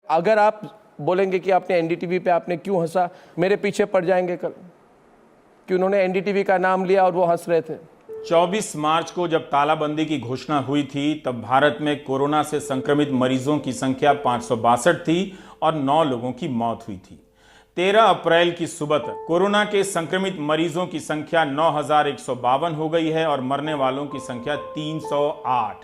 अगर आप बोलेंगे कि आपने एनडीटीवी पे आपने क्यों हंसा, मेरे पीछे पड़ जाएंगे कल कि उन्होंने एनडीटीवी का नाम लिया और वो हंस रहे थे। 24 मार्च को जब तालाबंदी की घोषणा हुई थी तब भारत में कोरोना से संक्रमित मरीजों की संख्या 562 थी और 9 लोगों की मौत हुई थी। 13 अप्रैल की सुबह तक कोरोना के संक्रमित मरीजों की संख्या 9152 हो गई है और मरने वालों की संख्या 308।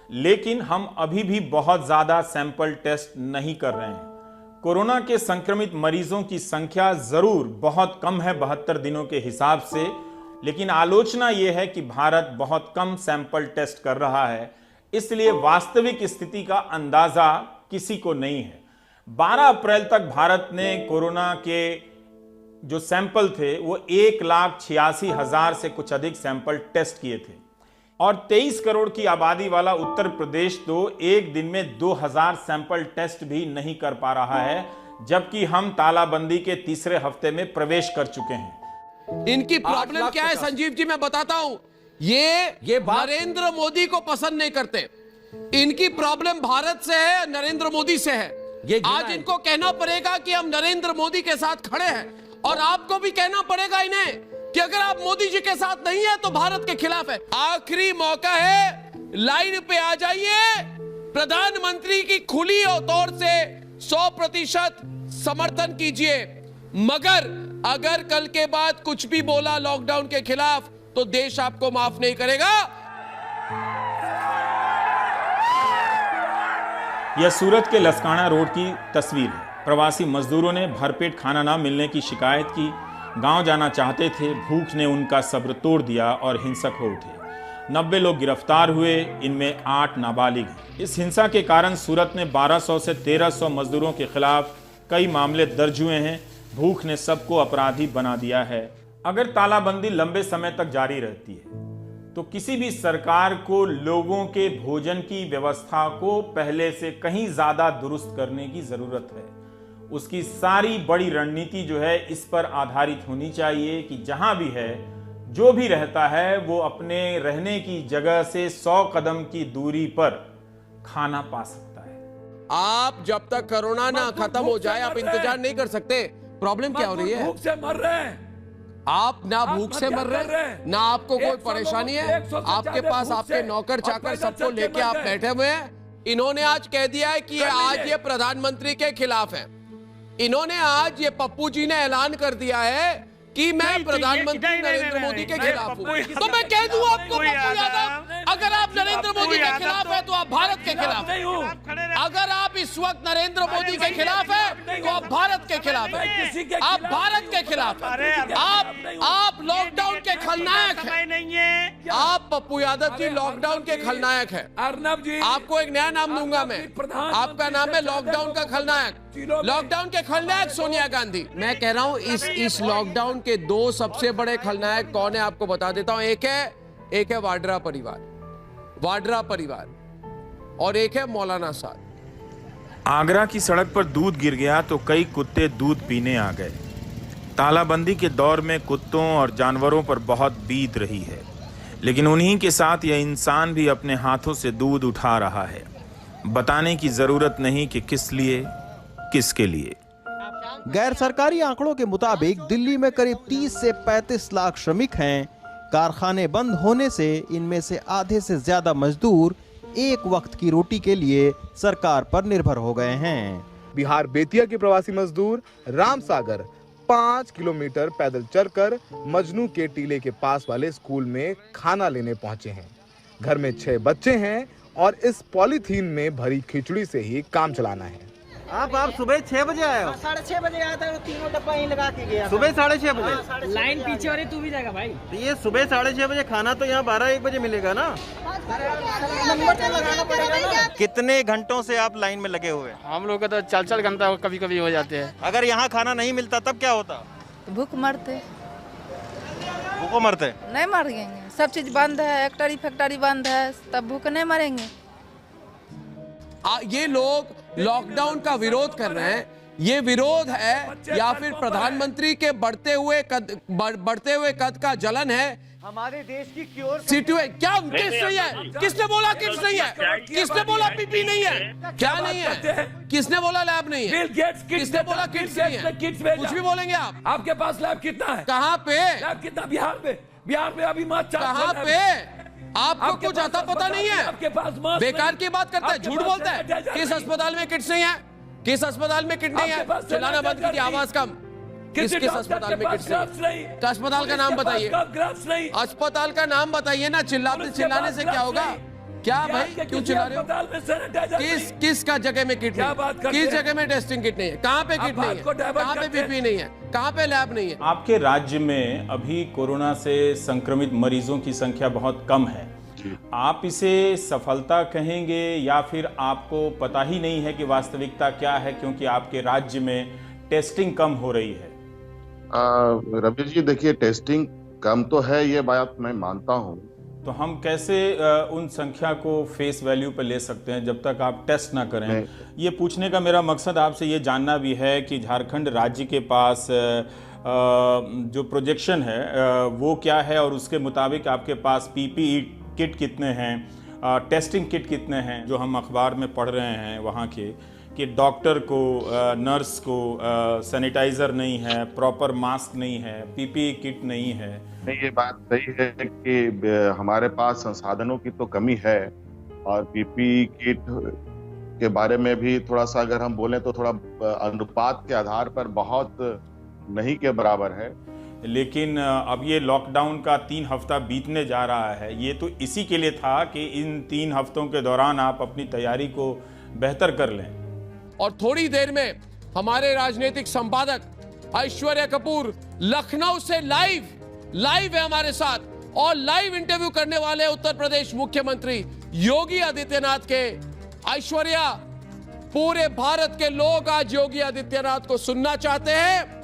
लेकिन हम अभी भी बहुत ज्यादा सैंपल टेस्ट नहीं कर रहे हैं। कोरोना के संक्रमित मरीजों की संख्या जरूर बहुत कम है 72 दिनों के हिसाब से, लेकिन आलोचना यह है कि भारत बहुत कम सैंपल टेस्ट कर रहा है, इसलिए वास्तविक स्थिति का अंदाजा किसी को नहीं है। 12 अप्रैल तक भारत ने कोरोना के जो सैंपल थे वो 1,86,000 से कुछ अधिक सैंपल टेस्ट किए थे और 23 करोड़ की आबादी वाला उत्तर प्रदेश तो एक दिन में 2000 सैंपल टेस्ट भी नहीं कर पा रहा है, जबकि हम तालाबंदी के तीसरे हफ्ते में प्रवेश कर चुके हैं। इनकी प्रॉब्लम क्या है संजीव जी, मैं बताता हूं। ये नरेंद्र मोदी को पसंद नहीं करते। इनकी प्रॉब्लम भारत से है, नरेंद्र मोदी से है। आज इनको कहना पड़ेगा कि हम नरेंद्र मोदी के साथ खड़े हैं और आपको भी कहना पड़ेगा इन्हें कि अगर आप मोदी जी के साथ नहीं है तो भारत के खिलाफ है। आखिरी मौका है, लाइन पे आ जाइए। प्रधानमंत्री की खुली तौर से 100% समर्थन कीजिए, मगर अगर कल के बाद कुछ भी बोला लॉकडाउन के खिलाफ तो देश आपको माफ नहीं करेगा। यह सूरत के लसकाना रोड की तस्वीर है। प्रवासी मजदूरों ने भरपेट खाना ना मिलने की शिकायत की, गांव जाना चाहते थे, भूख ने उनका सब्र तोड़ दिया और हिंसक हो उठे। 90 लोग गिरफ्तार हुए, इनमें 8 नाबालिग हैं। इस हिंसा के कारण सूरत में 1200 से 1300 मजदूरों के खिलाफ कई मामले दर्ज हुए हैं। भूख ने सबको अपराधी बना दिया है। अगर तालाबंदी लंबे समय तक जारी रहती है तो किसी भी सरकार को लोगों के भोजन की व्यवस्था को पहले से कहीं ज्यादा दुरुस्त करने की जरूरत है। उसकी सारी बड़ी रणनीति जो है इस पर आधारित होनी चाहिए कि जहां भी है, जो भी रहता है, वो अपने रहने की जगह से 100 कदम की दूरी पर खाना पा सकता है। आप जब तक कोरोना ना खत्म हो जाए आप इंतजार नहीं कर सकते। प्रॉब्लम क्या हो रही है? भूख से मर रहे हैं। आप ना भूख से मर रहे हैं, ना आपको कोई परेशानी है। आपके पास आपके नौकर चाकर सबको लेके आप बैठे हुए हैं। इन्होंने आज कह दिया है कि आज ये प्रधानमंत्री के खिलाफ है। इन्होंने आज ये पप्पू जी ने ऐलान कर दिया है कि मैं प्रधानमंत्री नरेंद्र मोदी के खिलाफ हूं। तो मैं कह दूं आपको पप्पू यादव, अगर आप नरेंद्र मोदी के खिलाफ है तो आप भारत के खिलाफ हैं। अगर आप इस वक्त नरेंद्र मोदी के खिलाफ है तो आप भारत के खिलाफ हैं। आप भारत के खिलाफ हैं। आप लॉकडाउन के खलनायक हैं। आप पप्पू यादव जी लॉकडाउन के खलनायक हैं। अर्नब जी, आपको एक नया नाम दूंगा मैं, आपका नाम है लॉकडाउन का खलनायक। लॉकडाउन के खलनायक सोनिया गांधी। मैं कह रहा हूं इस लॉकडाउन के 2 सबसे बड़े खलनायक कौन है आपको बता देता हूं। एक है वाड्रा परिवार और एक है मौलाना साहब। आगरा की सड़क पर दूध गिर गया तो कई कुत्ते दूध पीने आ गए। तालाबंदी के दौर में कुत्तों और जानवरों पर बहुत बीत रही है, लेकिन उन्हीं के साथ यह इंसान भी अपने हाथों से दूध उठा रहा है। बताने की जरूरत नहीं कि किस लिए, किसके लिए। गैर सरकारी आंकड़ों के मुताबिक दिल्ली में करीब 30 से 35 लाख श्रमिक हैं। कारखाने बंद होने से इनमें से आधे से ज्यादा मजदूर एक वक्त की रोटी के लिए सरकार पर निर्भर हो गए हैं। बिहार बेतिया के प्रवासी मजदूर राम सागर 5 किलोमीटर पैदल चलकर मजनू के टीले के पास वाले स्कूल में खाना लेने पहुंचे हैं। घर में 6 बच्चे हैं और इस पॉलीथीन में भरी खिचड़ी से ही काम चलाना है। आप सुबह 6 बजे आए हो? 6:30 बजे आया था, तीनों डब्बा यहीं लगा के गया। सुबह 6:30 बजे? लाइन पीछे हो रही, तू भी जाएगा भाई। तो ये सुबह 6:30 बजे खाना तो यहाँ 12-1 बजे मिलेगा ना? नंबर तो लगाना पड़ेगा ना। कितने घंटों से आप लाइन में लगे हुए? हम लोग का तो 4-4 घंटा कभी कभी हो जाते हैं। अगर यहाँ खाना नहीं मिलता तब क्या होता? भूख मरते। भूखों मरते? नहीं मरेंगे, सब चीज बंद है, फैक्ट्री फैक्ट्री बंद है, तब भूख नहीं मरेंगे। ये लोग लॉकडाउन का विरोध कर रहे हैं। ये विरोध है या फिर प्रधानमंत्री के बढ़ते हुए कद का जलन है हमारे देश की क्योर सिचुएशन क्या किस नहीं है? किसने बोला किट्स नहीं है? किसने बोला पीपी नहीं है? क्या नहीं है? किसने बोला लैब नहीं है? किसने बोला किट्स नहीं है? कुछ भी बोलेंगे आप? आपके पास लैब कितना है? कहाँ पे? लैब कितना? बिहार में? बिहार में अभी मात्र कहाँ पे? आपको कुछ आता पता नहीं है? आपके पास बेकार की बात करता है, झूठ बोलता है। किस अस्पताल में किट्स नहीं है? किस अस्पताल में किट नहीं है? चिल्लाना बंद कीजिए, आवाज कम। किस अस्पताल में किट्स नहीं? अस्पताल का नाम बताइए। अस्पताल का नाम बताइए ना। चिल्लाने से क्या होगा? क्या भाई क्यों चिल्ला रहे हो? किस का जगह में किट नहीं है? किस जगह में टेस्टिंग किट नहीं है? कहाँ पे किट नहीं है? कहाँ पे पीपी नहीं है? कहाँ पे लैब नहीं है? आपके राज्य में अभी कोरोना से संक्रमित मरीजों की संख्या बहुत कम है। आप इसे सफलता कहेंगे या फिर आपको पता ही नहीं है कि वास्तविकता क्या है, क्योंकि आपके राज्य में टेस्टिंग कम हो रही है? रवि जी देखिए, टेस्टिंग कम तो है, ये बात मैं मानता हूँ। तो हम कैसे उन संख्या को फेस वैल्यू पर ले सकते हैं जब तक आप टेस्ट ना करें? ये पूछने का मेरा मकसद आपसे ये जानना भी है कि झारखंड राज्य के पास जो प्रोजेक्शन है वो क्या है, और उसके मुताबिक आपके पास पीपीई किट कितने हैं, टेस्टिंग किट कितने हैं। जो हम अखबार में पढ़ रहे हैं वहाँ के कि डॉक्टर को, नर्स को सैनिटाइज़र नहीं है, प्रॉपर मास्क नहीं है, पीपीई किट नहीं है। नहीं, ये बात सही है कि हमारे पास संसाधनों की तो कमी है, और पीपीई किट के बारे में भी थोड़ा सा अगर हम बोलें तो थोड़ा अनुपात के आधार पर बहुत नहीं के बराबर है। लेकिन अब ये लॉकडाउन का 3 हफ्ता बीतने जा रहा है। ये तो इसी के लिए था कि इन 3 हफ्तों के दौरान आप अपनी तैयारी को बेहतर कर लें। और थोड़ी देर में हमारे राजनीतिक संपादक ऐश्वर्या कपूर लखनऊ से लाइव है हमारे साथ, और लाइव इंटरव्यू करने वाले उत्तर प्रदेश मुख्यमंत्री योगी आदित्यनाथ के। ऐश्वर्या, पूरे भारत के लोग आज योगी आदित्यनाथ को सुनना चाहते हैं,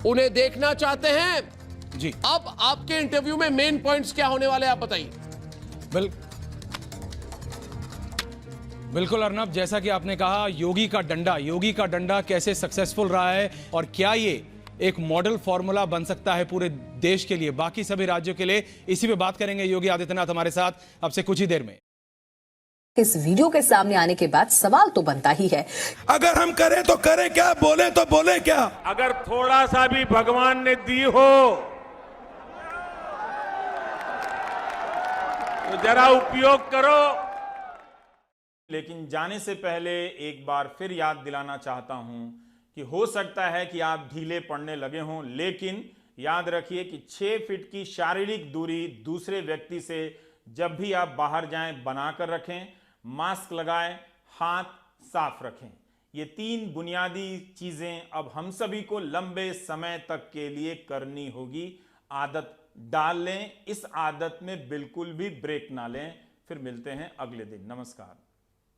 उन्हें देखना चाहते हैं जी। अब आपके इंटरव्यू में मेन पॉइंट्स क्या होने वाले आप बताइए। बिल्कुल अर्नब, जैसा कि आपने कहा, योगी का डंडा कैसे सक्सेसफुल रहा है, और क्या ये एक मॉडल फॉर्मूला बन सकता है पूरे देश के लिए, बाकी सभी राज्यों के लिए? इसी पे बात करेंगे योगी आदित्यनाथ हमारे साथ अब से कुछ ही देर में। इस वीडियो के सामने आने के बाद सवाल तो बनता ही है, अगर हम करें तो करें क्या, बोले तो बोले क्या? अगर थोड़ा सा भी भगवान ने दी हो तो जरा उपयोग करो। लेकिन जाने से पहले एक बार फिर याद दिलाना चाहता हूं कि हो सकता है कि आप ढीले पड़ने लगे हों, लेकिन याद रखिए कि 6 फीट की शारीरिक दूरी दूसरे व्यक्ति से जब भी आप बाहर जाएं बनाकर रखें, मास्क लगाएं, हाथ साफ रखें। ये 3 बुनियादी चीजें अब हम सभी को लंबे समय तक के लिए करनी होगी। आदत डाल लें, इस आदत में बिल्कुल भी ब्रेक ना लें। फिर मिलते हैं अगले दिन। नमस्कार।